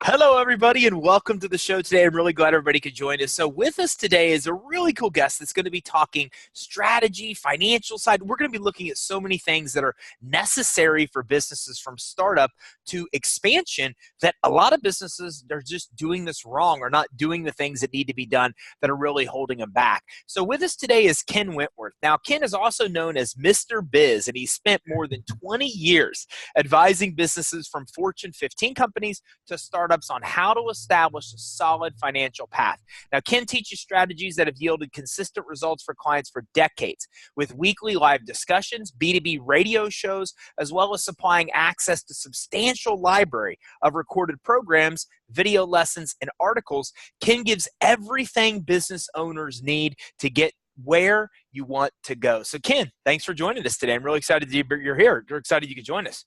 Hello, everybody, and welcome to the show today. I'm really glad everybody could join us. So with us today is a really cool guest that's going to be talking strategy, financial side. We're going to be looking at so many things that are necessary for businesses from startup to expansion that a lot of businesses, they're just doing this wrong or not doing the things that need to be done that are really holding them back. So with us today is Ken Wentworth. Now, Ken is also known as Mr. Biz, and he spent more than 20 years advising businesses from Fortune 15 companies to startups on how to establish a solid financial path. Now, Ken teaches strategies that have yielded consistent results for clients for decades, with weekly live discussions, B2B radio shows, as well as supplying access to substantial library of recorded programs, video lessons, and articles. Ken gives everything business owners need to get where you want to go. So, Ken, thanks for joining us today. I'm really excited that you're here. We're excited you could join us.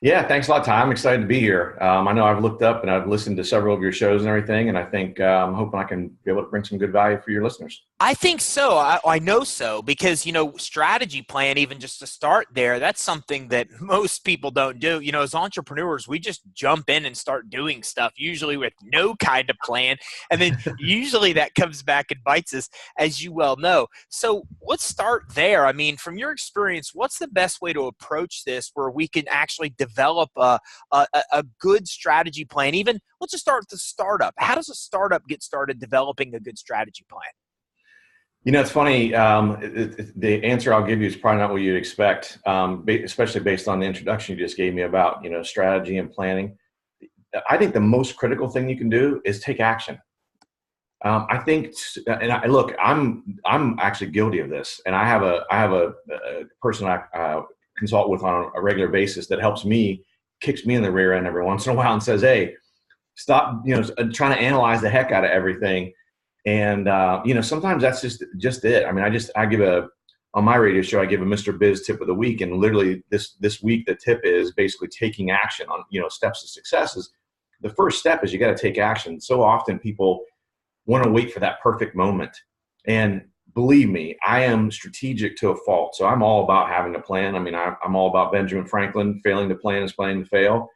Yeah, thanks a lot, Ty. I'm excited to be here. I know I've looked up and I've listened to several of your shows and everything, and I think I'm hoping I can be able to bring some good value for your listeners. I think so. I know so because, strategy plan, even just to start there, that's something that most people don't do. As entrepreneurs, we just jump in and start doing stuff, usually with no kind of plan. And then usually that comes back and bites us, as you well know. So let's start there. I mean, from your experience, what's the best way to approach this where we can actually develop a good strategy plan? Even let's just start with the startup. How does a startup get started developing a good strategy plan? It's funny. The answer I'll give you is probably not what you'd expect, especially based on the introduction you just gave me about, strategy and planning. I think the most critical thing you can do is take action. I think, look, I'm actually guilty of this, and I have a person I consult with on a regular basis that helps me, kicks me in the rear end every once in a while and says, "Hey, stop, trying to analyze the heck out of everything." And, sometimes that's just it. I mean, on my radio show, I give a Mr. Biz tip of the week. And literally this week, the tip is basically taking action on, steps to successes. The first step is you got to take action. So often people want to wait for that perfect moment. And believe me, I am strategic to a fault. So I'm all about having a plan. I mean, I'm all about Benjamin Franklin, failing to plan is planning to fail.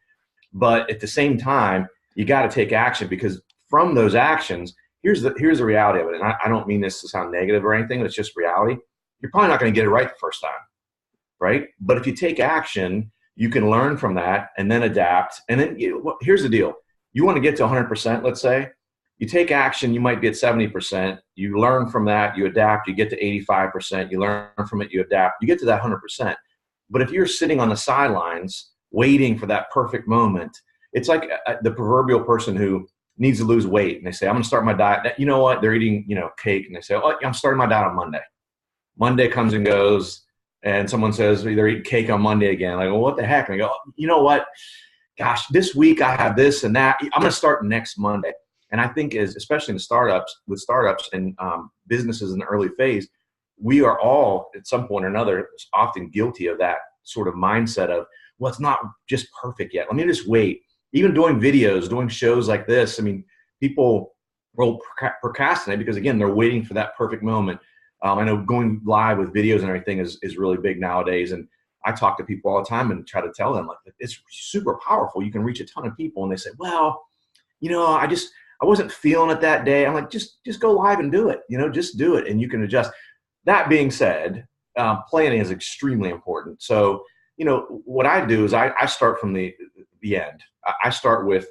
But at the same time, you got to take action, because from those actions, here's the reality of it. And I don't mean this to sound negative or anything. It's just reality. You're probably not going to get it right the first time, right? But if you take action, you can learn from that and then adapt. And then here's the deal. You want to get to 100%, let's say. You take action, you might be at 70%. You learn from that, you adapt, you get to 85%. You learn from it, you adapt. You get to that 100%. But if you're sitting on the sidelines waiting for that perfect moment, it's like the proverbial person who needs to lose weight, and they say, "I'm going to start my diet." You know what? They're eating, cake, and they say, "Oh, I'm starting my diet on Monday." Monday comes and goes, and someone says they're eating cake on Monday again. I go, "What the heck?" And I go, "You know what? Gosh, this week I have this and that. I'm going to start next Monday." And I think especially in startups and businesses in the early phase, we are all at some point or another often guilty of that sort of mindset of, well, it's not just perfect yet. Let me just wait. Even doing videos, doing shows like this, I mean, people will procrastinate because, again, they're waiting for that perfect moment. I know going live with videos and everything is really big nowadays. And I talk to people all the time and try to tell them, like, it's super powerful. You can reach a ton of people. And they say, "Well, I wasn't feeling it that day." I'm like, just go live and do it. Just do it, and you can adjust. That being said, planning is extremely important. So, what I do is I start from the end. I start with,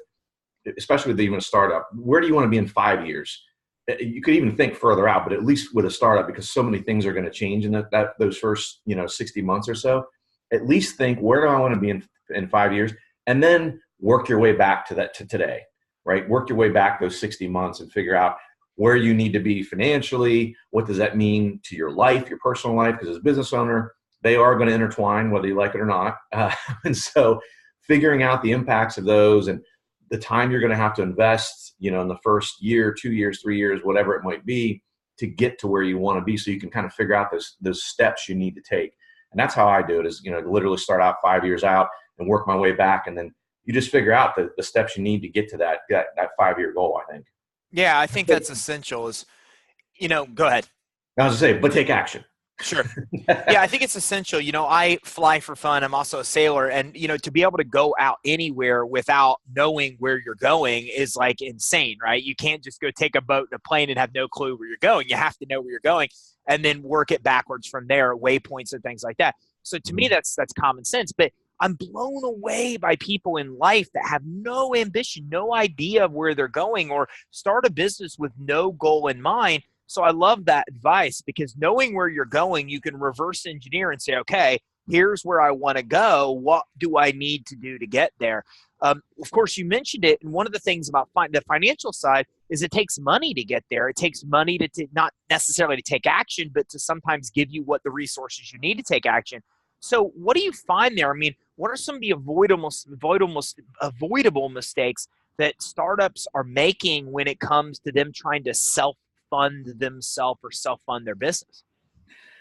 especially with even a startup, where do you want to be in 5 years? You could even think further out, but at least with a startup, because so many things are going to change in those first 60 months or so. At least think, where do I want to be in 5 years? And then work your way back to today, right? Work your way back those 60 months and figure out where you need to be financially. What does that mean to your life, your personal life? Because as a business owner, they are going to intertwine, whether you like it or not. And so figuring out the impacts of those and the time you're going to have to invest, in the first year, 2 years, 3 years, whatever it might be, to get to where you want to be, so you can kind of figure out those steps you need to take. And that's how I do it, is, literally start out 5 years out and work my way back. And then you just figure out the steps you need to get to that 5-year goal, I think. Yeah, I think that's essential is, go ahead. I was going to say, but take action. Sure. Yeah, I think it's essential. I fly for fun. I'm also a sailor. And, to be able to go out anywhere without knowing where you're going is like insane, right? You can't just go take a boat and a plane and have no clue where you're going. You have to know where you're going and then work it backwards from there, waypoints and things like that. So to me, that's common sense. But I'm blown away by people in life that have no ambition, no idea of where they're going, or start a business with no goal in mind. So I love that advice, because knowing where you're going, you can reverse engineer and say, okay, here's where I want to go. What do I need to do to get there? Of course, you mentioned it. And one of the things about the financial side is it takes money to get there. It takes money to not necessarily to take action, but to sometimes give you what the resources you need to take action. So what do you find there? I mean, what are some of the avoidable mistakes that startups are making when it comes to them trying to self-fund themselves or self-fund their business?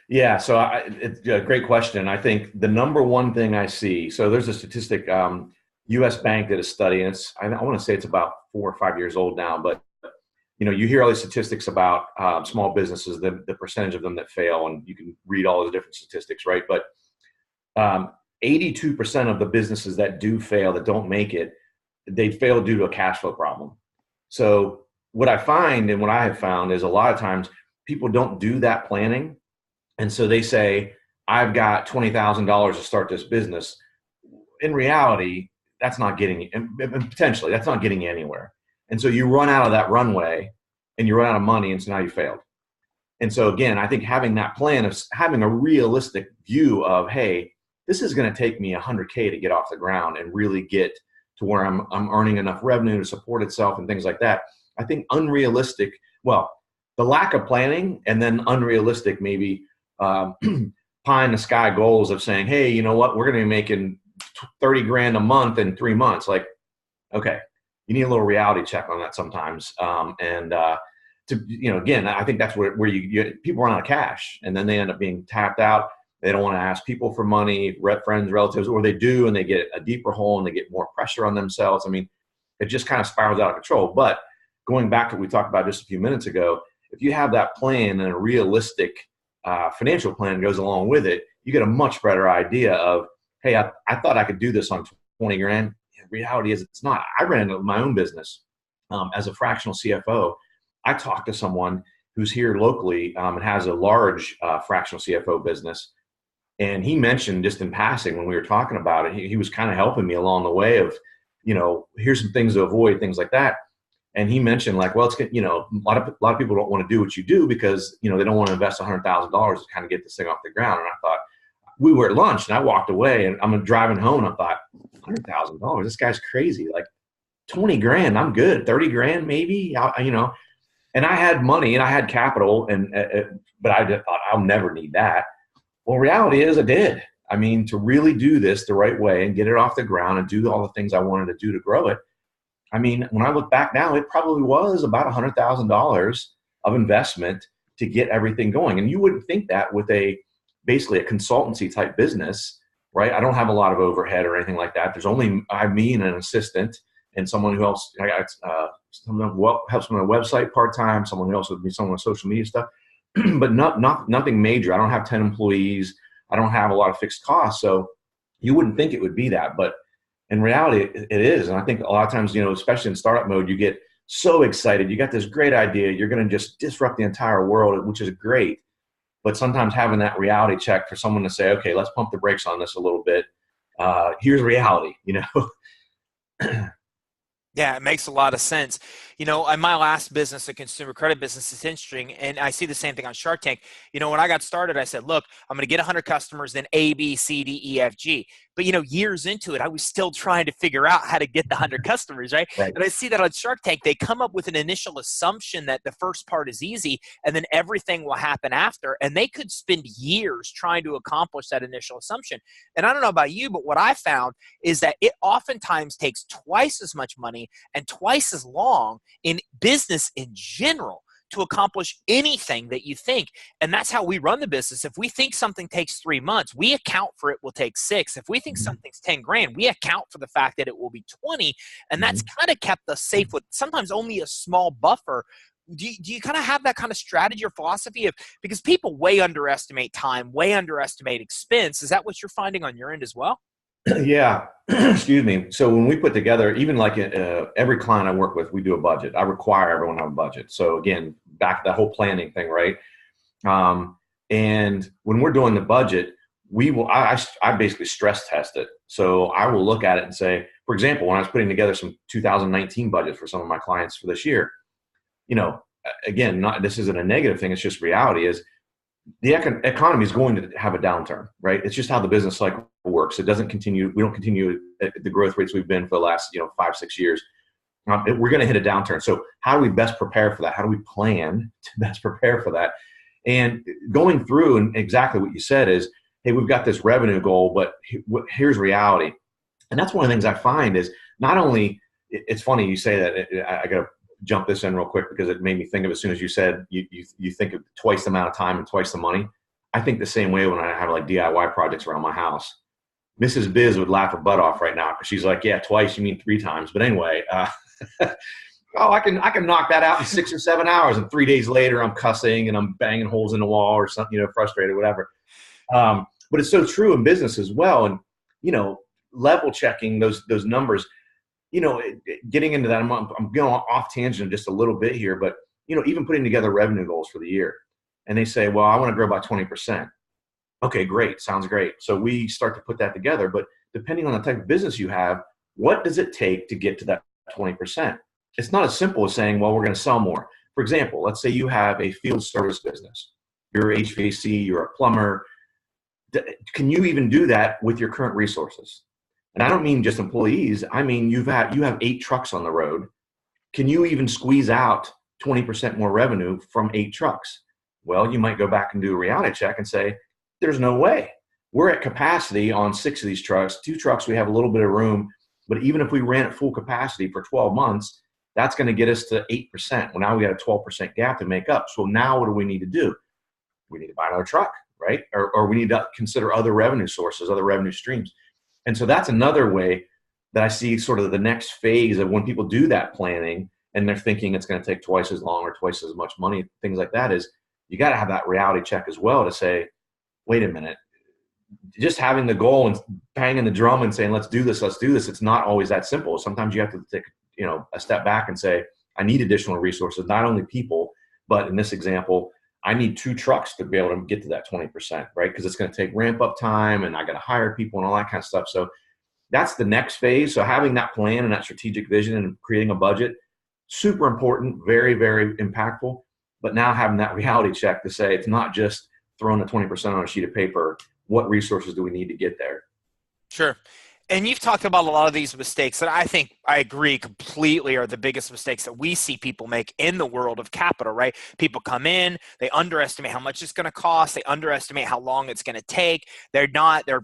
Yeah, so it's a great question. I think the number one thing I see, so there's a statistic, U.S. Bank did a study, and I want to say it's about 4 or 5 years old now, but you hear all these statistics about small businesses, the percentage of them that fail, and you can read all the different statistics, right? But 82% of the businesses that do fail, that don't make it, they fail due to a cash flow problem. So what I find, and what I have found, is a lot of times people don't do that planning. And so they say, I've got $20,000 to start this business. In reality, that's not getting you, and potentially that's not getting you anywhere. And so you run out of that runway and you run out of money, and so now you failed. And so again, I think having that plan of having a realistic view of, hey, this is going to take me $100K to get off the ground and really get to where I'm earning enough revenue to support itself and things like that. I think unrealistic, well, the lack of planning, and then unrealistic, maybe pie in the sky goals of saying, hey, you know what, we're going to be making 30 grand a month in 3 months. Like, okay, you need a little reality check on that sometimes. Again, I think that's where people run out of cash, and then they end up being tapped out. They don't want to ask people for money, friends, relatives, or they do, and they get a deeper hole and they get more pressure on themselves. I mean, it just kind of spirals out of control. But going back to what we talked about just a few minutes ago, if you have that plan and a realistic financial plan goes along with it, you get a much better idea of, hey, I thought I could do this on 20 grand. The reality is it's not. I ran into my own business as a fractional CFO. I talked to someone who's here locally and has a large fractional CFO business. And he mentioned, just in passing when we were talking about it, he was kind of helping me along the way of, here's some things to avoid, things like that. And he mentioned, like, well, it's, a lot of people don't want to do what you do because, they don't want to invest $100,000 to kind of get this thing off the ground. And I thought, we were at lunch and I walked away and I'm driving home and I thought, $100,000, this guy's crazy. Like 20 grand, I'm good. 30 grand, maybe, and I had money and I had capital, but I just thought I'll never need that. Well, reality is I did. I mean, to really do this the right way and get it off the ground and do all the things I wanted to do to grow it. I mean, when I look back now, it probably was about $100,000 of investment to get everything going. And you wouldn't think that with basically a consultancy type business, right? I don't have a lot of overhead or anything like that. There's only me and an assistant and someone who helps. I got someone who helps me on a website part-time, someone who helps with me, someone on social media stuff. But nothing major. I don't have 10 employees. I don't have a lot of fixed costs. So you wouldn't think it would be that, but in reality, it is. And I think a lot of times, especially in startup mode, you get so excited. You got this great idea. You're going to just disrupt the entire world, which is great. But sometimes having that reality check for someone to say, okay, let's pump the brakes on this a little bit. Here's reality, Yeah, it makes a lot of sense. In my last business, a consumer credit business, it's interesting, and I see the same thing on Shark Tank. When I got started, I said, look, I'm going to get 100 customers, then A, B, C, D, E, F, G. But, years into it, I was still trying to figure out how to get the 100 customers, right? And I see that on Shark Tank, they come up with an initial assumption that the first part is easy, and then everything will happen after. And they could spend years trying to accomplish that initial assumption. And I don't know about you, but what I found is that it oftentimes takes twice as much money and twice as long in business in general to accomplish anything that you think. And that's how we run the business. If we think something takes 3 months, we account for it will take 6. If we think something's 10 grand, we account for the fact that it will be 20. And that's kind of kept us safe with sometimes only a small buffer do you kind of have that kind of strategy or philosophy of, because people way underestimate time, way underestimate expense. Is that what you're finding on your end as well? Yeah. Excuse me. So when we put together, even like every client I work with, we do a budget. I require everyone to have a budget. So again, back to that whole planning thing, right? And when we're doing the budget, I basically stress test it. So I will look at it and say, for example, when I was putting together some 2019 budgets for some of my clients for this year, again, this isn't a negative thing. It's just reality is the economy is going to have a downturn, right? It's just how the business cycle works. It doesn't continue. We don't continue at the growth rates we've been for the last, 5-6 years. We're going to hit a downturn. So how do we best prepare for that? How do we plan to best prepare for that? And going through, and exactly what you said is, hey, we've got this revenue goal, but here's reality. And that's one of the things I find is not only, it's funny you say that, I got to jump this in real quick because it made me think of, as soon as you said you think of twice the amount of time and twice the money. I think the same way when I have like DIY projects around my house. Mrs. Biz would laugh her butt off right now because she's like, yeah, twice, you mean 3 times. But anyway, I can knock that out in 6 or 7 hours, and 3 days later I'm cussing and I'm banging holes in the wall or something, frustrated, whatever. But it's so true in business as well. And, level checking those numbers, getting into that, I'm going off tangent just a little bit here, but, even putting together revenue goals for the year, and they say, well, I want to grow by 20%. Okay, great. Sounds great. So we start to put that together, but depending on the type of business you have, what does it take to get to that 20%? It's not as simple as saying, well, we're going to sell more. For example, let's say you have a field service business. You're HVAC, you're a plumber. Can you even do that with your current resources? And I don't mean just employees. I mean, you have 8 trucks on the road. Can you even squeeze out 20% more revenue from 8 trucks? Well, you might go back and do a reality check and say, there's no way. We're at capacity on 6 of these trucks. 2 trucks, we have a little bit of room. But even if we ran at full capacity for 12 months, that's going to get us to 8%. Well, now we got a 12% gap to make up. So now what do we need to do? We need to buy another truck, right? Or we need to consider other revenue sources, other revenue streams. And so that's another way that I see sort of the next phase of when people do that planning and they're thinking it's going to take twice as long or twice as much money, things like that, is you got to have that reality check as well to say, wait a minute, just having the goal and banging the drum and saying, let's do this. It's not always that simple. Sometimes you have to take, a step back and say, I need additional resources, not only people, but in this example, I need 2 trucks to be able to get to that 20%, right? Because it's going to take ramp up time and I got to hire people and all that kind of stuff. So that's the next phase. So having that plan and that strategic vision and creating a budget, super important, very, very impactful. But now having that reality check to say, it's not just throwing the 20% on a sheet of paper. What resources do we need to get there? Sure. And you've talked about a lot of these mistakes that I think I agree completely are the biggest mistakes that we see people make in the world of capital, right? People come in, they underestimate how much it's going to cost. They underestimate how long it's going to take. They're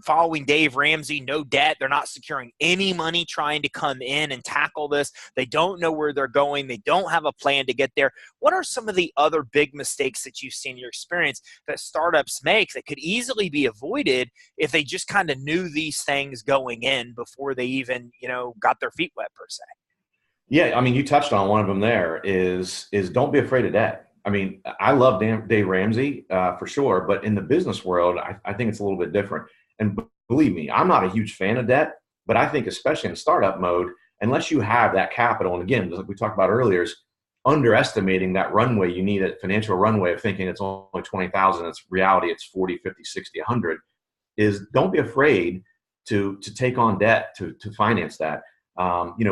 following Dave Ramsey, no debt. They're not securing any money trying to come in and tackle this. They don't know where they're going. They don't have a plan to get there. What are some of the other big mistakes that you've seen in your experience that startups make that could easily be avoided if they just kind of knew these things going in before they even, got their feet wet per se? Yeah, I mean, you touched on one of them there is don't be afraid of debt. I mean, I love Dave Ramsey for sure, but in the business world, I think it's a little bit different. And believe me, I'm not a huge fan of debt, but I think especially in startup mode, unless you have that capital, and again, like we talked about earlier, is underestimating that runway. You need a financial runway of thinking it's only 20,000. It's reality. It's 40, 50, 60, 100. Is don't be afraid to take on debt to finance that.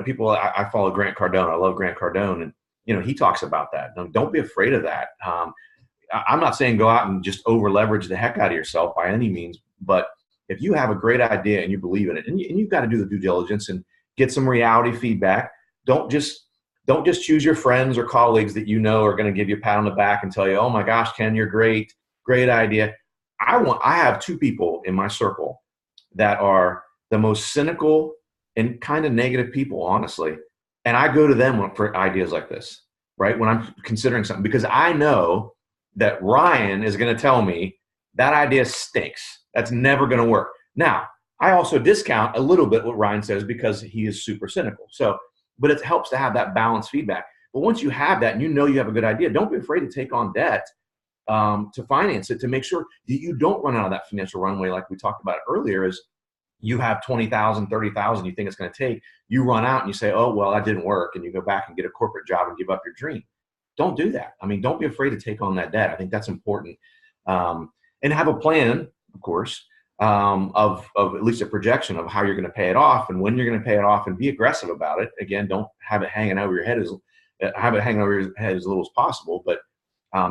People, I follow Grant Cardone. I love Grant Cardone. And, he talks about that. Don't be afraid of that. I'm not saying go out and just over leverage the heck out of yourself by any means, but if you have a great idea and you believe in it, and you've got to do the due diligence and get some reality feedback, don't just choose your friends or colleagues that are going to give you a pat on the back and tell you, oh my gosh, Ken, you're great idea. I have 2 people in my circle that are the most cynical and kind of negative people, honestly. And I go to them for ideas like this, right? When I'm considering something, because I know that Ryan is going to tell me that idea stinks. That's never going to work. Now, I also discount a little bit what Ryan says because he is super cynical. So, but it helps to have that balanced feedback. But once you have that and you have a good idea, don't be afraid to take on debt to finance it, to make sure that you don't run out of that financial runway like we talked about earlier. Is you have 20,000, 30,000 you think it's going to take, you run out and you say, oh, well, that didn't work, and you go back and get a corporate job and give up your dream. Don't do that. I mean, don't be afraid to take on that debt. I think that's important. And have a plan, of course, of at least a projection of how you're going to pay it off and when you're going to pay it off, and be aggressive about it. Again, don't have it hanging over your head as little as possible, but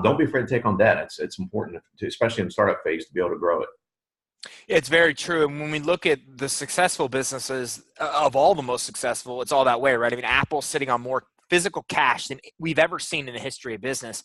don't be afraid to take on debt. It's important, especially in the startup phase, to be able to grow it. It's very true. And when we look at the successful businesses, of all the most successful, it's all that way, right? I mean, Apple's sitting on more physical cash than we've ever seen in the history of business,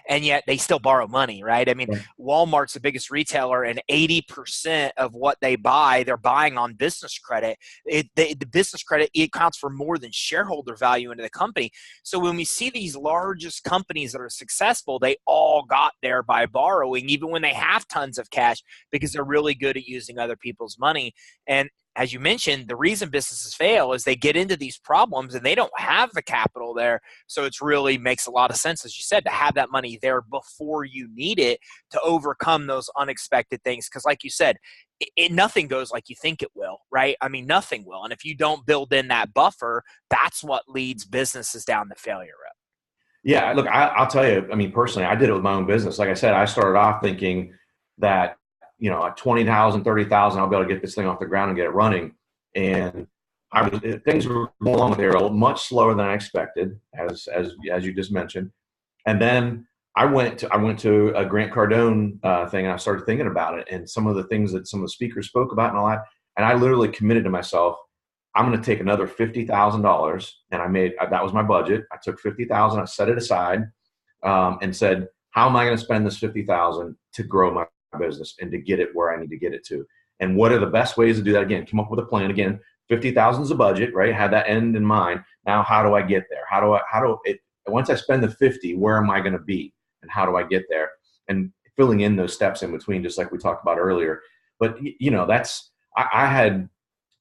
and yet they still borrow money, right? I mean, Walmart's the biggest retailer, and 80% of what they buy, they're buying on business credit. The business credit, it accounts for more than shareholder value into the company. So when we see these largest companies that are successful, they all got there by borrowing, even when they have tons of cash, because they're really good at using other people's money. And as you mentioned, the reason businesses fail is they get into these problems and they don't have the capital there. So it really makes a lot of sense, as you said, to have that money there before you need it to overcome those unexpected things. Because like you said, nothing goes like you think it will, right? I mean, nothing will. And if you don't build in that buffer, that's what leads businesses down the failure road. Yeah, look, I'll tell you, I mean, personally, I did it with my own business. Like I said, I started off thinking that, at 20,000, 30,000, I'll be able to get this thing off the ground and get it running. And things were going along there much slower than I expected, as you just mentioned. And then I went to a Grant Cardone thing, and I started thinking about it and some of the things that some of the speakers spoke about and all that. And I literally committed to myself, I'm going to take another $50,000, and that was my budget. I took $50,000, I set it aside, and said, how am I going to spend this $50,000 to grow my business and to get it where I need to get it to? And what are the best ways to do that? Again, come up with a plan. Again, 50,000 is a budget, right? Have that end in mind. Now, how do I get there? Once I spend the 50, where am I going to be? And how do I get there? And filling in those steps in between, just like we talked about earlier. But,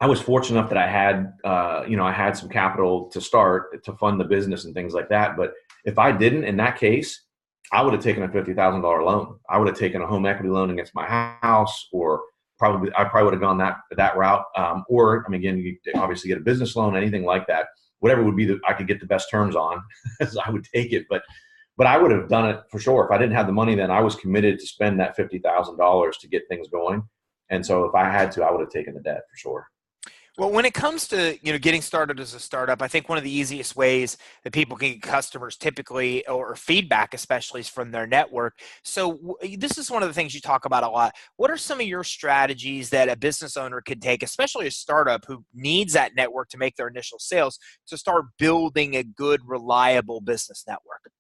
I was fortunate enough that I had some capital to start to fund the business and things like that. But if I didn't, in that case, I would have taken a $50,000 loan. I would have taken a home equity loan against my house, or I probably would have gone that route. Or, I mean, again, you obviously get a business loan, anything like that, whatever would be I could get the best terms on, as I would take it. But I would have done it for sure. If I didn't have the money, then I was committed to spend that $50,000 to get things going. And so if I had to, I would have taken the debt for sure. Well, when it comes to getting started as a startup, I think one of the easiest ways that people can get customers typically, or feedback especially, is from their network. So this is one of the things you talk about a lot. What are some of your strategies that a business owner could take, especially a startup who needs that network to make their initial sales, to start building a good, reliable business network?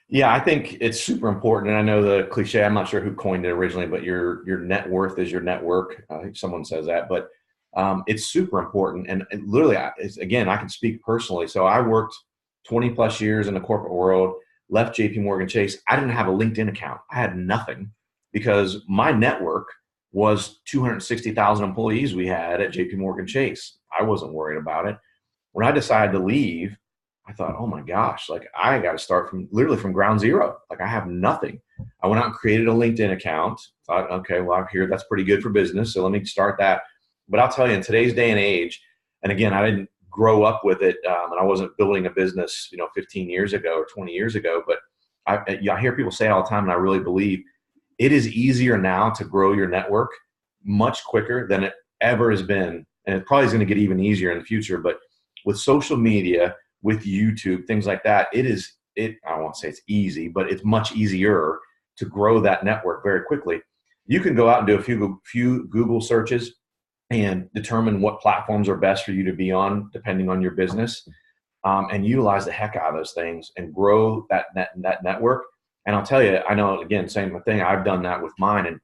Yeah, I think it's super important. And I know the cliche, I'm not sure who coined it originally, but your net worth is your network. I think someone says that, but it's super important. And literally, again, I can speak personally. So I worked 20 plus years in the corporate world, left JP Chase. I didn't have a LinkedIn account. I had nothing, because my network was 260,000 employees we had at JP Chase. I wasn't worried about it. When I decided to leave, I thought, oh my gosh, like I got to start literally from ground zero. Like I have nothing. I went out and created a LinkedIn account. Thought, okay, well, I hear that's pretty good for business, so let me start that. But I'll tell you, in today's day and age, and again, I didn't grow up with it, and I wasn't building a business, 15 years ago or 20 years ago. But I hear people say it all the time, and I really believe it is easier now to grow your network much quicker than it ever has been, and it probably is going to get even easier in the future. But with social media, with YouTube, things like that, I won't say it's easy, but it's much easier to grow that network very quickly. You can go out and do a few Google searches and determine what platforms are best for you to be on, depending on your business, and utilize the heck out of those things and grow that network. And I'll tell you, I know, again, same thing. I've done that with mine,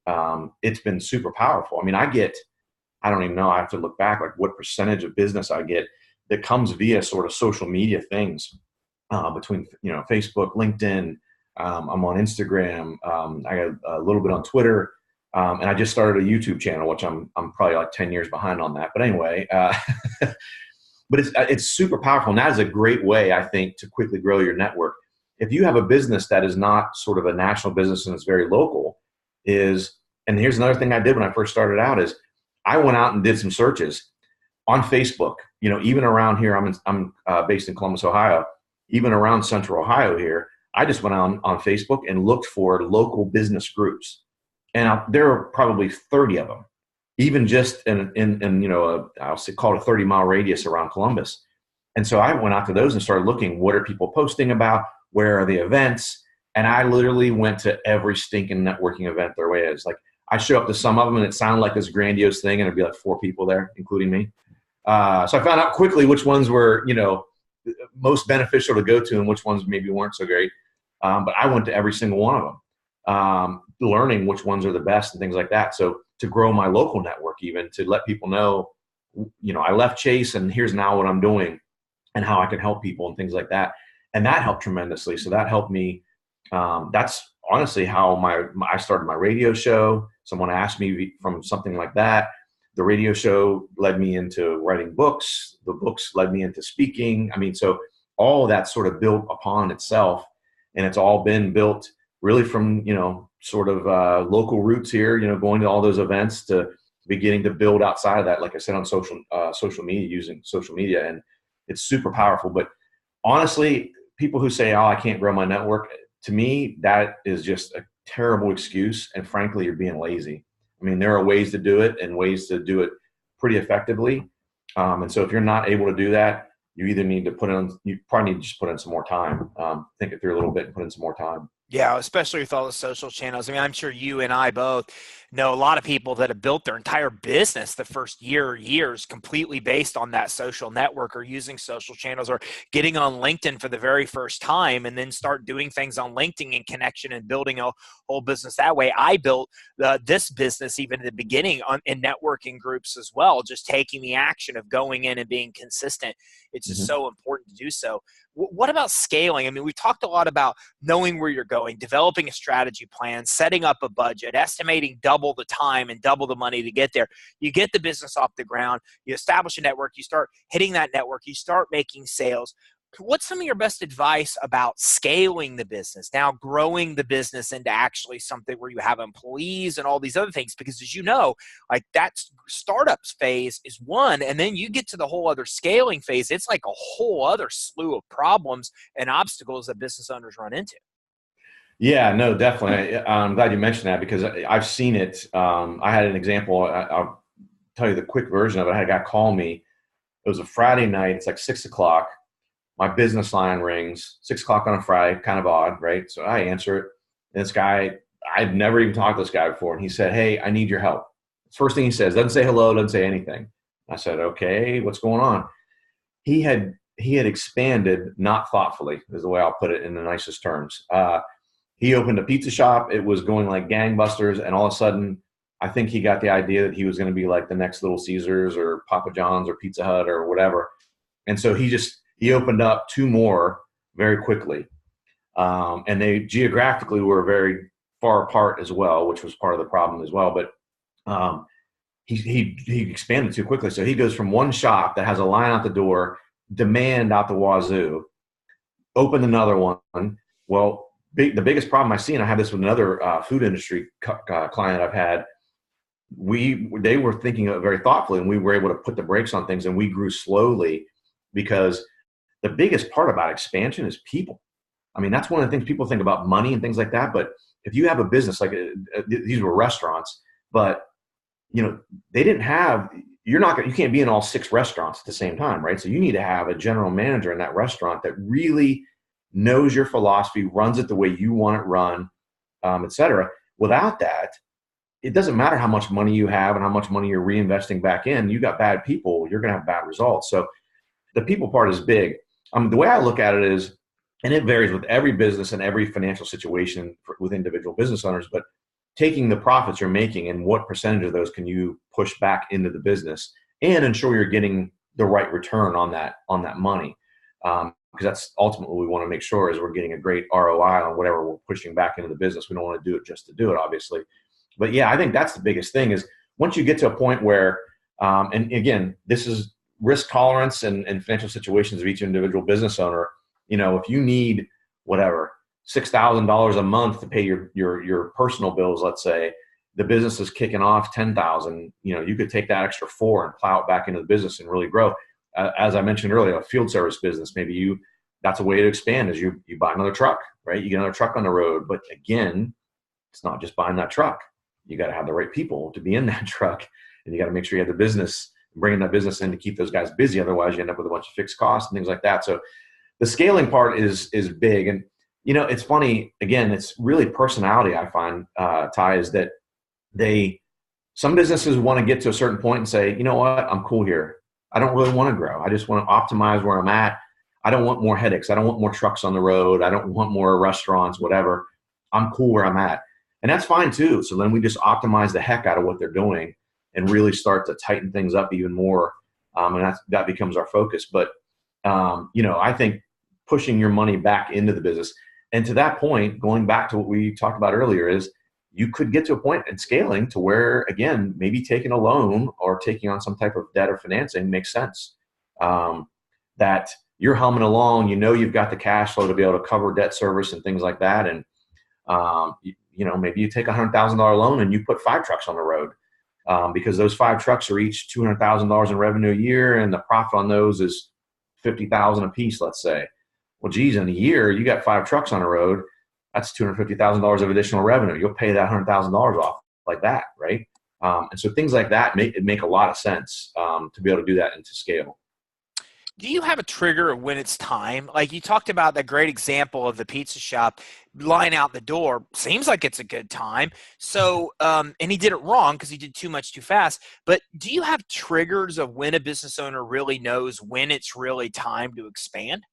and it's been super powerful. I mean, I don't even know, I have to look back, like what percentage of business I get that comes via sort of social media things, between, Facebook, LinkedIn. I'm on Instagram. I got a little bit on Twitter. And I just started a YouTube channel, which I'm probably like 10 years behind on that. But anyway, but it's super powerful. And that is a great way, I think, to quickly grow your network. If you have a business that is not sort of a national business and it's very local, and here's another thing I did when I first started out is I went out and did some searches on Facebook. Even around here, I'm based in Columbus, Ohio. Even around Central Ohio here, I just went on Facebook and looked for local business groups, and there are probably 30 of them, even just in I'll call it a 30-mile radius around Columbus. And so I went out to those and started looking, what are people posting about? Where are the events? And I literally went to every stinking networking event there is. Like, I show up to some of them and it sounded like this grandiose thing, and it'd be like 4 people there, including me. So I found out quickly which ones were, most beneficial to go to and which ones maybe weren't so great. But I went to every single one of them, learning which ones are the best and things like that. So to grow my local network, even to let people know, I left Chase and here's now what I'm doing and how I can help people and things like that. And that helped tremendously. So that helped me. That's honestly how I started my radio show. Someone asked me from something like that. The radio show led me into writing books. The books led me into speaking. I mean, so all of that sort of built upon itself, and it's all been built really from, sort of local roots here, going to all those events to beginning to build outside of that, like I said, on social media, using social media. And it's super powerful. But honestly, people who say, oh, I can't grow my network, to me, that is just a terrible excuse. And frankly, you're being lazy. I mean, there are ways to do it and ways to do it pretty effectively. And so if you're not able to do that, you either need to you probably need to just put in some more time, think it through a little bit and put in some more time. Yeah, especially with all the social channels. I mean, I'm sure you and I both know a lot of people that have built their entire business the first years completely based on that social network or using social channels or getting on LinkedIn for the very first time and then start doing things on LinkedIn and connection and building a whole business that way. I built this business even in the beginning in networking groups as well, just taking the action of going in and being consistent. It's just so important to do so. What about scaling? I mean, we talked a lot about knowing where you're going, developing a strategy plan, setting up a budget, estimating double the time and double the money to get there. You get the business off the ground, you establish a network, you start hitting that network, you start making sales. What's some of your best advice about scaling the business, now growing the business into actually something where you have employees and all these other things? Because as you know, like that startups phase is one, and then you get to the whole other scaling phase. It's like a whole other slew of problems and obstacles that business owners run into. Yeah, no, definitely. I'm glad you mentioned that because I've seen it. I had an example. I'll tell you the quick version of it. I had a guy call me. It was a Friday night. It's like 6 o'clock. My business line rings, 6 o'clock on a Friday, kind of odd, right? So I answer it. And this guy, I'd never even talked to this guy before. And he said, hey, I need your help. First thing he says, doesn't say hello, doesn't say anything. I said, okay, what's going on? He had expanded, not thoughtfully, is the way I'll put it in the nicest terms. He opened a pizza shop. It was going like gangbusters. And all of a sudden, I think he got the idea that he was going to be like the next Little Caesars or Papa John's or Pizza Hut or whatever. And so he opened up 2 more very quickly. And they geographically were very far apart as well, which was part of the problem as well. But he expanded too quickly. So he goes from one shop that has a line out the door, demand out the wazoo, open another one. Well, the biggest problem I see, and I have this with another food industry client I've had, they were thinking of it very thoughtfully, and we were able to put the brakes on things, and we grew slowly because the biggest part about expansion is people. I mean, that's one of the things people think about money and things like that. But if you have a business, like these were restaurants, but they didn't have, you can't be in all 6 restaurants at the same time, right? So you need to have a general manager in that restaurant that really knows your philosophy, runs it the way you want it run, et cetera. Without that, it doesn't matter how much money you have and how much money you're reinvesting back in. You got bad people, you're going to have bad results. So the people part is big. The way I look at it is, and it varies with every business and every financial situation with individual business owners, but taking the profits you're making and what percentage of those can you push back into the business and ensure you're getting the right return on that money. Because that's ultimately what we want to make sure is we're getting a great ROI on whatever we're pushing back into the business. We don't want to do it just to do it, obviously. But yeah, I think that's the biggest thing is once you get to a point where, and again, this is risk tolerance and financial situations of each individual business owner. If you need whatever $6,000 a month to pay your personal bills, let's say the business is kicking off 10,000, you could take that extra 4 and plow it back into the business and really grow. As I mentioned earlier, a field service business, maybe that's a way to expand is you buy another truck, right? You get another truck on the road. But again, it's not just buying that truck. You got to have the right people to be in that truck, and you got to make sure you have the business, bringing that business in to keep those guys busy. Otherwise, you end up with a bunch of fixed costs and things like that. So the scaling part is big. And, it's funny, again, it's really personality. I find, Ty, is that some businesses want to get to a certain point and say, you know what, I'm cool here. I don't really want to grow. I just want to optimize where I'm at. I don't want more headaches. I don't want more trucks on the road. I don't want more restaurants, whatever. I'm cool where I'm at. And that's fine too. So then we just optimize the heck out of what they're doing and really start to tighten things up even more. And that becomes our focus. But, I think pushing your money back into the business. And to that point, going back to what we talked about earlier, is you could get to a point in scaling to where, again, maybe taking a loan or taking on some type of debt or financing makes sense. That you're humming along, you've got the cash flow to be able to cover debt service and things like that. And, maybe you take a $100,000 loan and you put 5 trucks on the road because those 5 trucks are each $200,000 in revenue a year. And the profit on those is $50,000 a piece, let's say. Well, geez, in a year, you got 5 trucks on the road. That's $250,000 of additional revenue. You'll pay that $100,000 off like that, right? And so things like that make a lot of sense to be able to do that and to scale. Do you have a trigger of when it's time? Like you talked about that great example of the pizza shop line out the door. Seems like it's a good time. So, and he did it wrong because he did too much too fast. But do you have triggers of when a business owner really knows when it's really time to expand?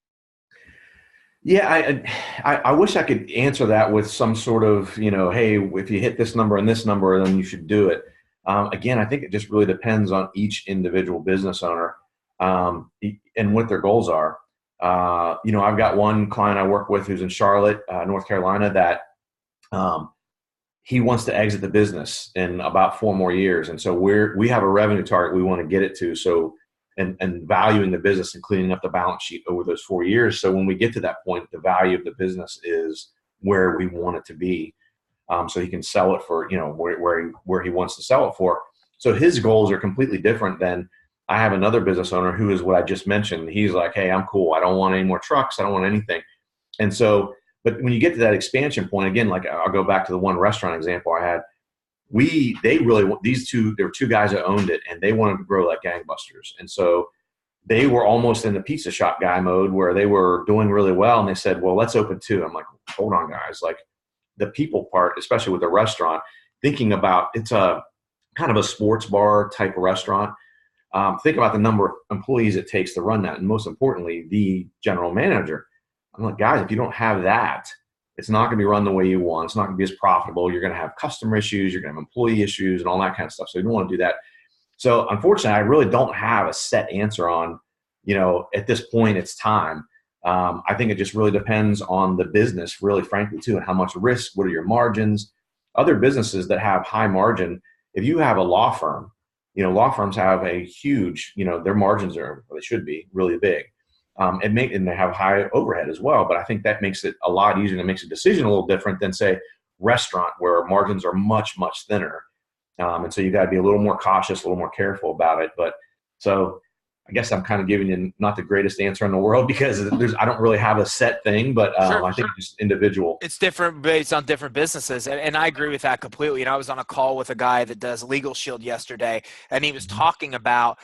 Yeah, I wish I could answer that with some sort of, hey, if you hit this number and this number, then you should do it. Again, I think it just really depends on each individual business owner and what their goals are. I've got one client I work with who's in Charlotte, North Carolina, that he wants to exit the business in about 4 more years. And so we have a revenue target we want to get it to. So and valuing the business and cleaning up the balance sheet over those 4 years. So when we get to that point, the value of the business is where we want it to be. So he can sell it for, where he wants to sell it for. So his goals are completely different than I have another business owner who is what I just mentioned. He's like, hey, I'm cool. I don't want any more trucks. I don't want anything. And so, but when you get to that expansion point, again, like I'll go back to the one restaurant example I had. There were 2 guys that owned it, and they wanted to grow like gangbusters. And so they were almost in the pizza shop guy mode where they were doing really well. And they said, well, let's open 2. I'm like, hold on, guys. Like the people part, especially with the restaurant, thinking about it's a kind of a sports bar type of restaurant. Think about the number of employees it takes to run that. And most importantly, the general manager. I'm like, guys, if you don't have that, it's not going to be run the way you want. It's not going to be as profitable. You're going to have customer issues. You're going to have employee issues and all that kind of stuff. So you don't want to do that. So unfortunately, I really don't have a set answer on, at this point it's time. I think it just really depends on the business, really, frankly, too, and how much risk, what are your margins. Other businesses that have high margin, if you have a law firm, law firms have a huge, their margins they should be really big. And they have high overhead as well. But I think that makes it a lot easier and it makes a decision a little different than, say, restaurant where margins are much, much thinner. And so you got to be a little more cautious, a little more careful about it. But so I guess I'm kind of giving you not the greatest answer in the world because I don't really have a set thing, but I think it's just individual. It's different based on different businesses. And I agree with that completely. I was on a call with a guy that does Legal Shield yesterday, and he was talking about,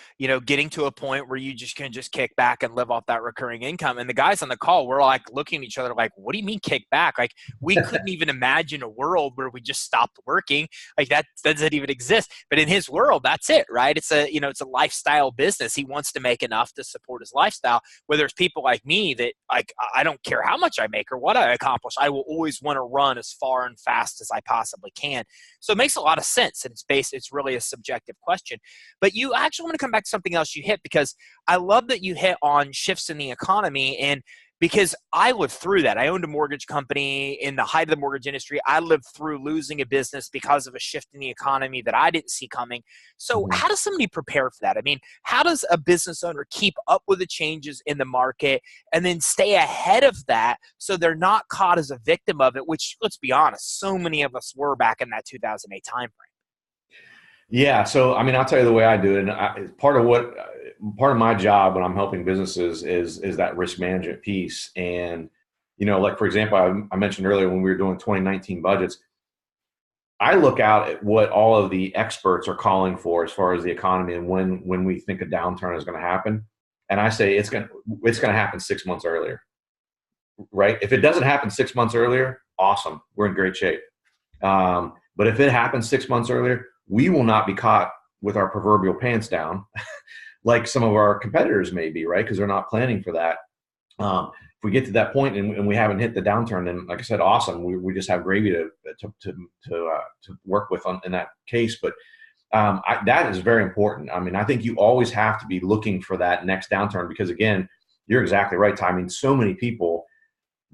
getting to a point where you just can just kick back and live off that recurring income. And the guys on the call were like looking at each other like, what do you mean kick back? Like we couldn't even imagine a world where we just stopped working. Like that doesn't even exist. But in his world, that's it, right? It's a lifestyle business. He wants to make enough to support his lifestyle. Where there's people like me that I don't care how much I make or what I accomplish. I will always want to run as far and fast as I possibly can. So it makes a lot of sense, and it's really a subjective question. But you actually want to come back to something else you hit, because I love that you hit on shifts in the economy. And because I lived through that. I owned a mortgage company in the height of the mortgage industry. I lived through losing a business because of a shift in the economy that I didn't see coming. So Mhm. how does somebody prepare for that? I mean, how does a business owner keep up with the changes in the market and then stay ahead of that so they're not caught as a victim of it, which, let's be honest, so many of us were back in that 2008 timeframe? Yeah. So, I mean, I'll tell you the way I do it. And part of my job when I'm helping businesses is that risk management piece. And, like, for example, I mentioned earlier when we were doing 2019 budgets, I look out at what all of the experts are calling for as far as the economy and when we think a downturn is going to happen. And I say it's going to happen 6 months earlier, right? If it doesn't happen 6 months earlier, awesome. We're in great shape. But if it happens 6 months earlier, we will not be caught with our proverbial pants down like some of our competitors may be, right? Because they're not planning for that. If we get to that point and we haven't hit the downturn, then, like I said, awesome. We just have gravy to work with in that case. But that is very important. I mean, I think you always have to be looking for that next downturn because, again, you're exactly right, Ty. I mean, so many people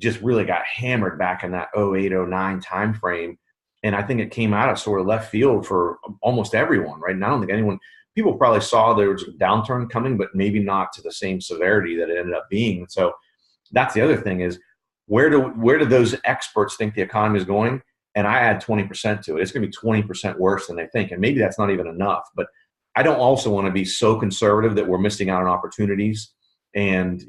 just really got hammered back in that 08, 09 timeframe. And I think it came out of sort of left field for almost everyone, right? And I don't think people probably saw there was a downturn coming, but maybe not to the same severity that it ended up being. So that's the other thing is where do those experts think the economy is going? And I add 20% to it. It's going to be 20% worse than they think. And maybe that's not even enough, but I don't also want to be so conservative that we're missing out on opportunities and,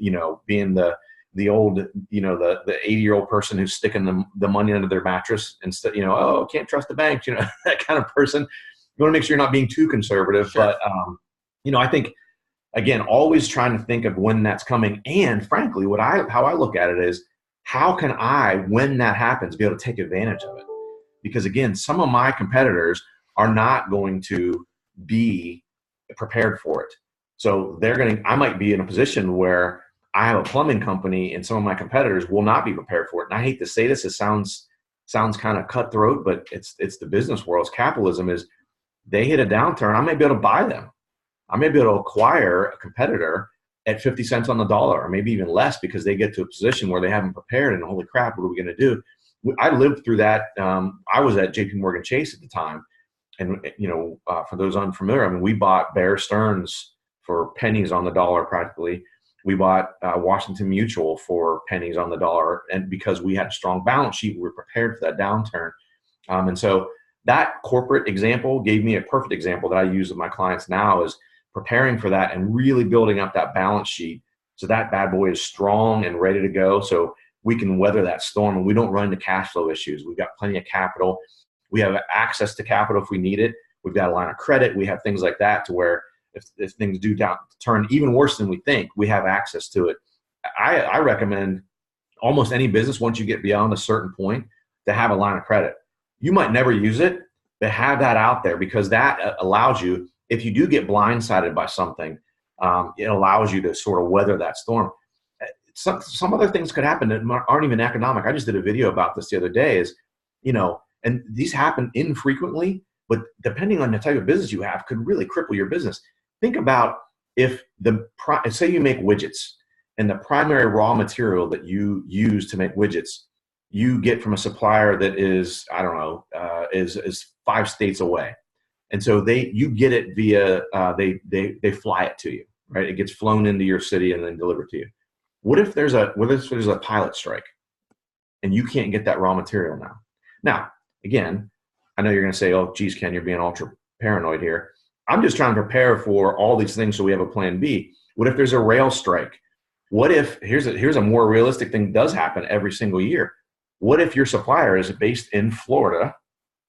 being the old, the 80-year-old person who's sticking the money under their mattress instead, oh, can't trust the bank, that kind of person. You want to make sure you're not being too conservative. Sure. But, I think, again, always trying to think of when that's coming. And frankly, how I look at it is how can I, when that happens, be able to take advantage of it? Because again, some of my competitors are not going to be prepared for it. So I might be in a position where I have a plumbing company and some of my competitors will not be prepared for it. And I hate to say this, it sounds kind of cutthroat, but it's the business world's capitalism is they hit a downturn. I may be able to buy them. I may be able to acquire a competitor at 50 cents on the dollar or maybe even less because they get to a position where they haven't prepared and holy crap, what are we going to do? I lived through that. I was at JP Morgan Chase at the time. And, for those unfamiliar, I mean, we bought Bear Stearns for pennies on the dollar practically. We bought Washington Mutual for pennies on the dollar. And because we had a strong balance sheet, we were prepared for that downturn. And so that corporate example gave me a perfect example that I use with my clients now is preparing for that and really building up that balance sheet so that bad boy is strong and ready to go so we can weather that storm and we don't run into cash flow issues. We've got plenty of capital. We have access to capital if we need it. We've got a line of credit. We have things like that to where if things do turn even worse than we think, we have access to it. I recommend almost any business, once you get beyond a certain point, to have a line of credit. You might never use it, but have that out there because that allows you, if you do get blindsided by something, it allows you to sort of weather that storm. Some other things could happen that aren't even economic. I just did a video about this the other day is, and these happen infrequently, but depending on the type of business you have could really cripple your business. Think about if say you make widgets and the primary raw material that you use to make widgets, you get from a supplier that is, I don't know, is 5 states away. And so you get it via, they fly it to you, right? It gets flown into your city and then delivered to you. What if there's a pilot strike and you can't get that raw material now? Now, again, I know you're going to say, oh, geez, Ken, you're being ultra paranoid here. I'm just trying to prepare for all these things so we have a plan B. What if there's a rail strike? What if, here's a more realistic thing does happen every single year. What if your supplier is based in Florida,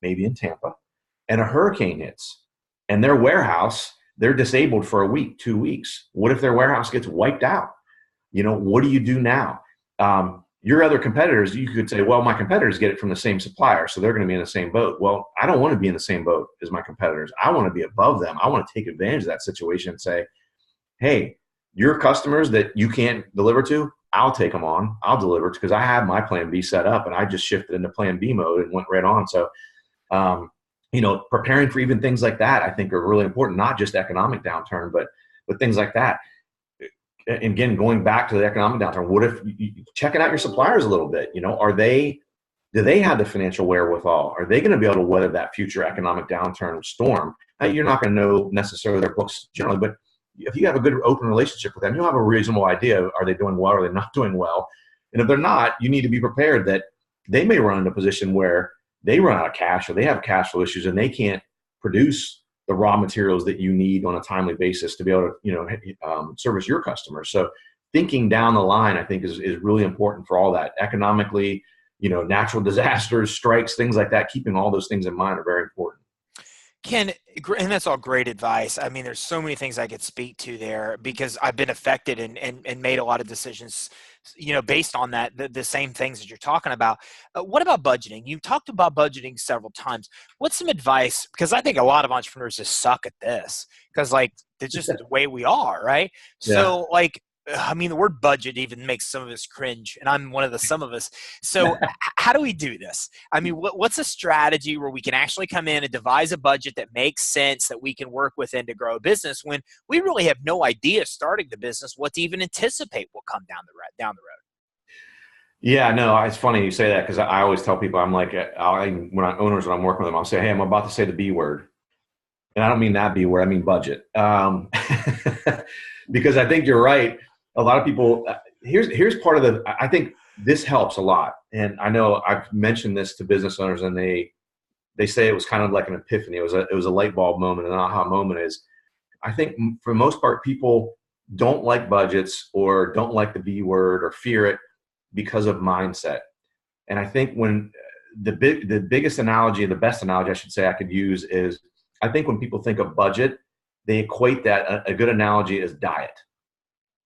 maybe in Tampa, and a hurricane hits and their warehouse, they're disabled for a week, 2 weeks. What if their warehouse gets wiped out? What do you do now? Your other competitors, you could say, well, my competitors get it from the same supplier, so they're going to be in the same boat. Well, I don't want to be in the same boat as my competitors. I want to be above them. I want to take advantage of that situation and say, hey, your customers that you can't deliver to, I'll take them on. I'll deliver because I have my plan B set up and I just shifted into plan B mode and went right on. So, preparing for even things like that, I think are really important, not just economic downturn, but things like that. again, going back to the economic downturn, what if checking out your suppliers a little bit? Do they have the financial wherewithal? Are they going to be able to weather that future economic downturn or storm? Now, you're not going to know necessarily their books generally, but if you have a good open relationship with them, you'll have a reasonable idea. Are they doing well? Are they not doing well? And if they're not, you need to be prepared that they may run into a position where they run out of cash or they have cash flow issues and they can't produce the raw materials that you need on a timely basis to be able to, service your customers. So thinking down the line, I think is really important for all that. Economically, natural disasters, strikes, things like that, keeping all those things in mind are very important. Ken, and that's all great advice. I mean, there's so many things I could speak to there because I've been affected and made a lot of decisions, based on that, the same things that you're talking about. What about budgeting? You've talked about budgeting several times. What's some advice? Because I think a lot of entrepreneurs just suck at this because it's just the way we are, right? Yeah. So the word budget even makes some of us cringe, and I'm one of some of us. So how do we do this? I mean, what's a strategy where we can actually come in and devise a budget that makes sense that we can work within to grow a business when we really have no idea starting the business what to even anticipate will come down the road? Yeah, no, it's funny you say that because I always tell people, I'm like, when I'm working with them, I'll say, hey, I'm about to say the B word. And I don't mean that B word, I mean budget. Because I think you're right. A lot of people, here's part of I think this helps a lot. And I know I've mentioned this to business owners and they say it was kind of like an epiphany. It was a light bulb moment, an aha moment is, I think for the most part, people don't like budgets or don't like the B word or fear it because of mindset. And I think when the biggest analogy, the best analogy I should say I could use is, I think when people think of budget, they equate that, a good analogy is diet,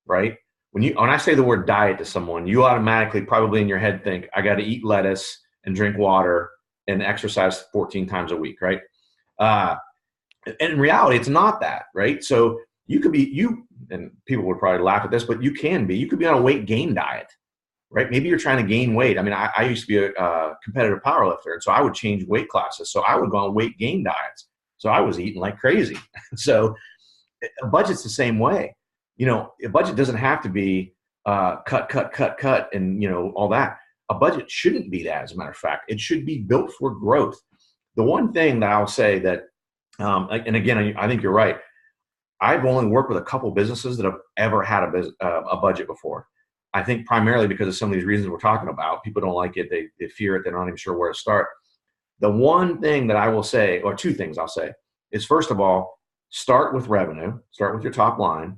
right? When I say the word diet to someone, you automatically probably in your head think, I got to eat lettuce and drink water and exercise 14 times a week, right? And in reality, it's not that, right? So you could be, and people would probably laugh at this, but you could be on a weight gain diet, right? Maybe you're trying to gain weight. I mean, I used to be a competitive powerlifter, and so I would change weight classes. So I would go on weight gain diets. So I was eating like crazy. So a budget's the same way. A budget doesn't have to be cut, and all that. A budget shouldn't be that, as a matter of fact. It should be built for growth. The one thing that I'll say that, and again, I think you're right. I've only worked with a couple businesses that have ever had a budget before. I think primarily because of some of these reasons we're talking about. People don't like it. They fear it. They're not even sure where to start. The one thing that I will say, or two things I'll say, is first of all, start with revenue, start with your top line.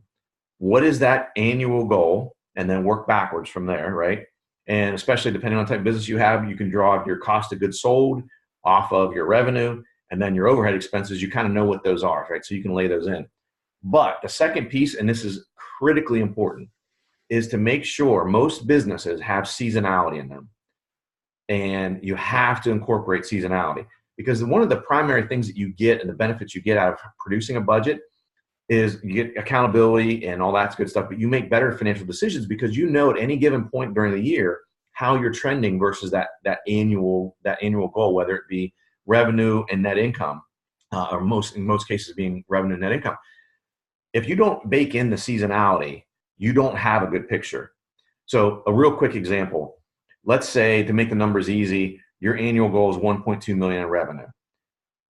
What is that annual goal? And then work backwards from there, right? And especially depending on the type of business you have, you can draw your cost of goods sold off of your revenue, and then your overhead expenses, you kind of know what those are, right? So you can lay those in. But the second piece, and this is critically important, is to make sure most businesses have seasonality in them. And you have to incorporate seasonality, because one of the primary things that you get and the benefits you get out of producing a budget is you get accountability and all that good stuff, but you make better financial decisions because you know at any given point during the year how you're trending versus that annual goal, whether it be revenue and net income, or in most cases being revenue and net income. If you don't bake in the seasonality, you don't have a good picture. So a real quick example. Let's say, to make the numbers easy, your annual goal is 1.2 million in revenue.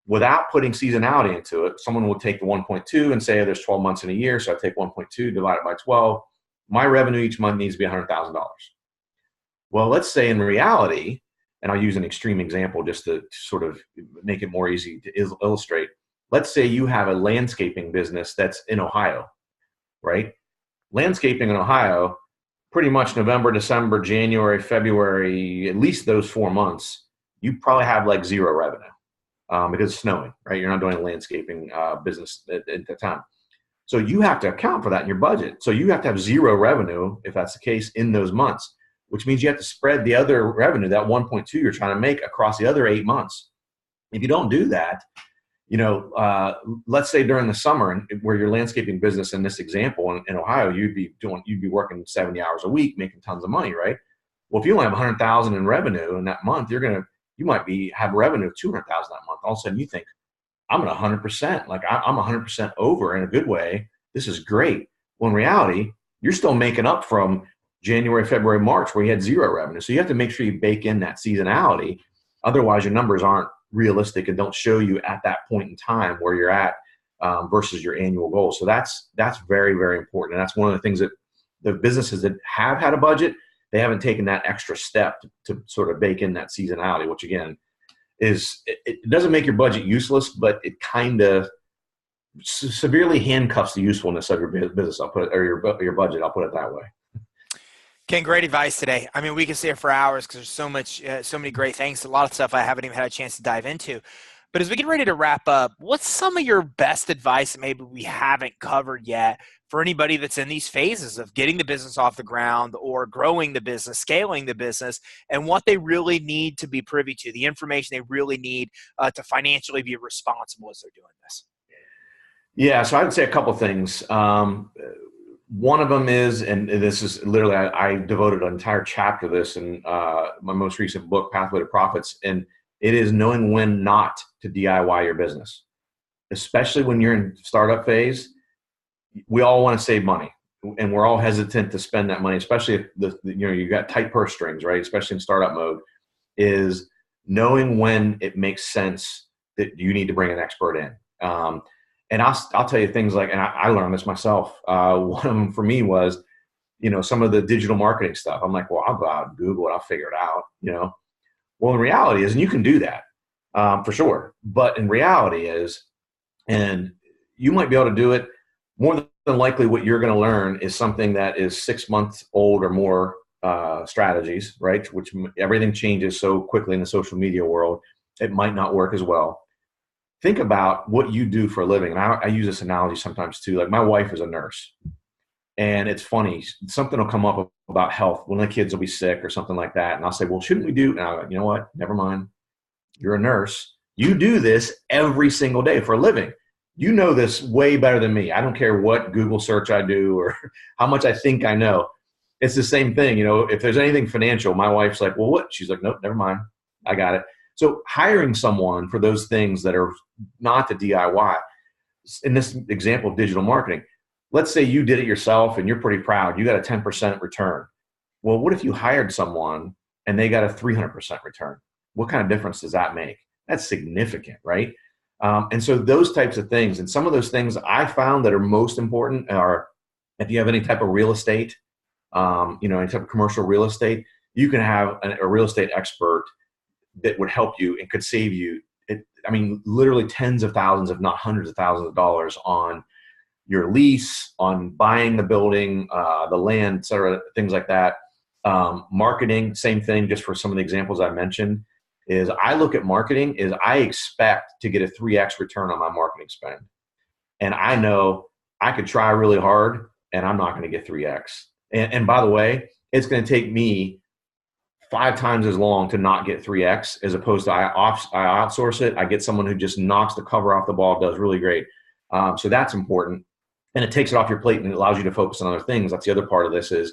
Without putting seasonality into it, someone will take the 1.2 and say, there's 12 months in a year, so I take 1.2, divide it by 12. My revenue each month needs to be $100,000. Well, let's say in reality, and I'll use an extreme example just to sort of make it more easy to illustrate. Let's say you have a landscaping business that's in Ohio, right? Landscaping in Ohio, pretty much November, December, January, February, at least those 4 months, you probably have like zero revenue because it's snowing, right? You're not doing a landscaping business at the time. So you have to account for that in your budget. So you have to have zero revenue, if that's the case, in those months, which means you have to spread the other revenue, that 1.2 you're trying to make, across the other 8 months. If you don't do that, let's say during the summer, where your landscaping business in this example in Ohio, you'd be working 70 hours a week, making tons of money, right? Well, if you only have 100,000 in revenue in that month, you might have revenue of 200,000 that month. All of a sudden you think, I'm at 100%, like I'm 100% over in a good way. This is great. Well, in reality, you're still making up from January, February, March, where you had zero revenue. So you have to make sure you bake in that seasonality. Otherwise, your numbers aren't realistic and don't show you at that point in time where you're at versus your annual goal. So that's very, very important. And that's one of the things that the businesses that have had a budget, they haven't taken that extra step to sort of bake in that seasonality, which again is, it doesn't make your budget useless, but it kind of severely handcuffs the usefulness of your business. Or your budget. I'll put it that way. Ken, great advice today. I mean, we can stay here for hours because there's so much, so many great things. A lot of stuff I haven't even had a chance to dive into. But as we get ready to wrap up, what's some of your best advice that maybe we haven't covered yet for anybody that's in these phases of getting the business off the ground or growing the business, scaling the business, and what they really need to be privy to, the information they really need to financially be responsible as they're doing this? Yeah, so I would say a couple things. One of them is, and this is literally, I devoted an entire chapter to this in my most recent book, Pathway to Profits, and it is knowing when not to DIY your business, especially when you're in startup phase. We all want to save money, and we're all hesitant to spend that money, especially if you got tight purse strings, right? Especially in startup mode, is knowing when it makes sense that you need to bring an expert in. And I'll tell you things like, and I learned this myself. One of them for me was, some of the digital marketing stuff. I'm like, well, I'll go out and Google it. I'll figure it out, Well, the reality is, and you can do that for sure. But in reality is, and you might be able to do it, more than likely what you're going to learn is something that is 6 months old or more strategies, right? Which everything changes so quickly in the social media world. It might not work as well. Think about what you do for a living. And I use this analogy sometimes too. Like my wife is a nurse, and it's funny. Something will come up about health. One of the kids will be sick or something like that. And I'll say, well, shouldn't we do? And I'll go, you know what? Never mind. You're a nurse. You do this every single day for a living. You know this way better than me. I don't care what Google search I do or how much I think I know. It's the same thing. If there's anything financial, my wife's like, well, what? She's like, nope, never mind. I got it. So hiring someone for those things that are not the DIY, in this example of digital marketing, let's say you did it yourself and you're pretty proud. You got a 10% return. Well, what if you hired someone and they got a 300% return? What kind of difference does that make? That's significant, right? And so those types of things, and some of those things I found that are most important are if you have any type of real estate, any type of commercial real estate, you can have a real estate expert that would help you and could save you, literally tens of thousands, if not hundreds of thousands of dollars on your lease, on buying the building, the land, et cetera, things like that. Marketing, same thing, just for some of the examples I mentioned, is I look at marketing is I expect to get a 3x return on my marketing spend. And I know I could try really hard and I'm not going to get 3x. And by the way, it's going to take me 5 times as long to not get 3x as opposed to I outsource it. I get someone who just knocks the cover off the ball, does really great. So that's important. And it takes it off your plate and it allows you to focus on other things. That's the other part of this is,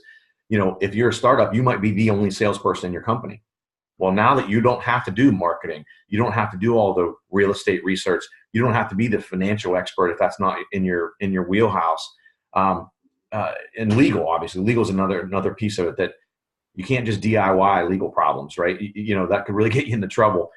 if you're a startup, you might be the only salesperson in your company. Well, now that you don't have to do marketing, you don't have to do all the real estate research, you don't have to be the financial expert if that's not in your wheelhouse. And legal, obviously, legal is another piece of it that you can't just DIY legal problems, right? That could really get you into trouble.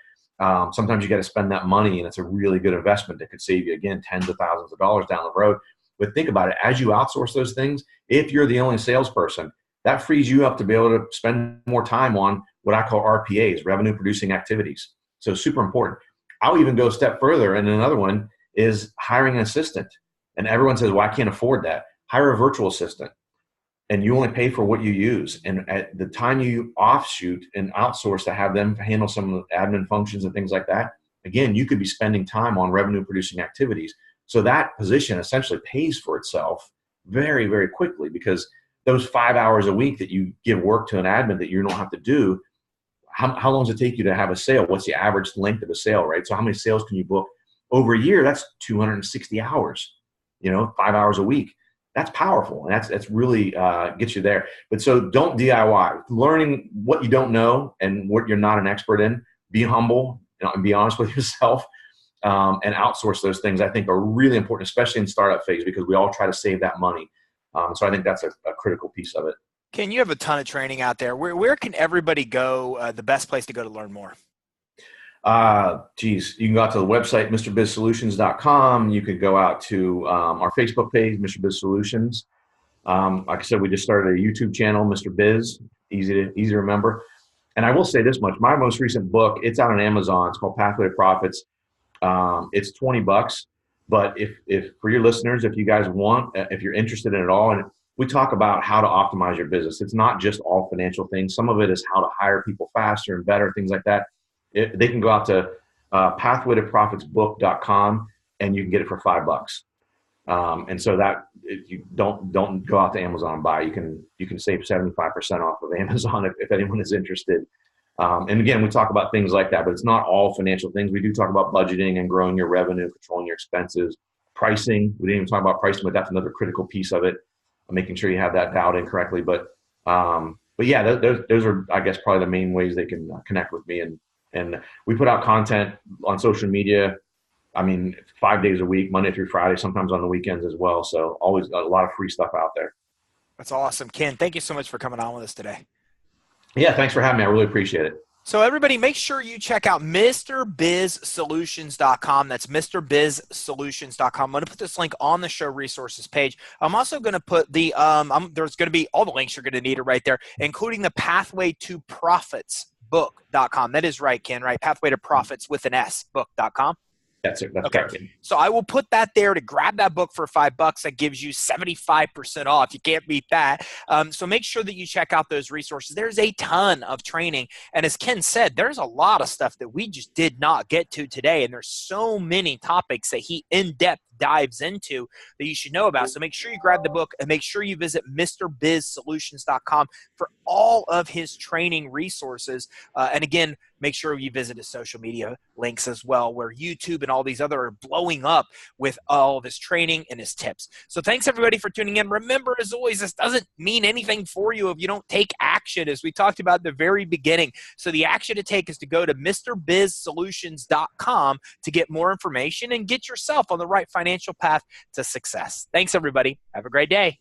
Sometimes you got to spend that money, and it's a really good investment that could save you, again, tens of thousands of dollars down the road. But think about it. As you outsource those things, if you're the only salesperson, that frees you up to be able to spend more time on what I call RPAs, revenue producing activities. So super important. I'll even go a step further. And another one is hiring an assistant. And everyone says, well, I can't afford that. Hire a virtual assistant. And you only pay for what you use. And at the time you offshoot and outsource to have them handle some of the admin functions and things like that, again, you could be spending time on revenue producing activities. So that position essentially pays for itself very, very quickly, because those 5 hours a week that you give work to an admin that you don't have to do, how long does it take you to have a sale? What's the average length of a sale, right? So how many sales can you book over a year? That's 260 hours, 5 hours a week. That's powerful, and that's really gets you there. But so don't DIY. Learning what you don't know and what you're not an expert in, be humble and be honest with yourself, and outsource those things, I think, are really important, especially in startup phase, because we all try to save that money. So I think that's a critical piece of it. Ken, you have a ton of training out there. Where can everybody go, the best place to go to learn more? You can go out to the website, MrBizSolutions.com. You could go out to our Facebook page, Mr. Biz Solutions. Like I said, we just started a YouTube channel, Mr. Biz, easy to remember. And I will say this much, my most recent book, it's out on Amazon. It's called Pathway to Profits. It's $20, but if for your listeners, if you guys want, if you're interested in it all, and we talk about how to optimize your business. It's not just all financial things. Some of it is how to hire people faster and better, things like that. They can go out to pathwaytoprofitsbook.com and you can get it for $5. And so that you don't go out to Amazon and buy. You can save 75% off of Amazon if anyone is interested. And again, we talk about things like that, but it's not all financial things. We do talk about budgeting and growing your revenue, controlling your expenses, pricing. We didn't even talk about pricing, but that's another critical piece of it. Making sure you have that dialed in correctly. But yeah, those are, I guess, probably the main ways they can connect with me. And we put out content on social media. I mean, 5 days a week, Monday through Friday, sometimes on the weekends as well. So always a lot of free stuff out there. That's awesome. Ken, thank you so much for coming on with us today. Yeah, thanks for having me. I really appreciate it. So everybody, make sure you check out MrBizSolutions.com. That's MrBizSolutions.com. I'm going to put this link on the show resources page. I'm also going to put the there's going to be all the links you're going to need right there, including the Pathway to Profits book.com. That is right, Ken, right? Pathway to Profits with an S book.com. That's it. That's okay. Correct. So I will put that there to grab that book for $5. That gives you 75% off. You can't beat that. So make sure that you check out those resources. There's a ton of training. And as Ken said, there's a lot of stuff that we just did not get to today. And there's so many topics that he in-depth dives into that you should know about. So make sure you grab the book and make sure you visit MrBizSolutions.com for all of his training resources. And again, make sure you visit his social media links as well, where YouTube and all these other are blowing up with all of his training and his tips. So thanks everybody for tuning in. Remember, as always, this doesn't mean anything for you if you don't take action, as we talked about at the very beginning. So the action to take is to go to MrBizSolutions.com to get more information and get yourself on the right financial path to success. Thanks everybody. Have a great day.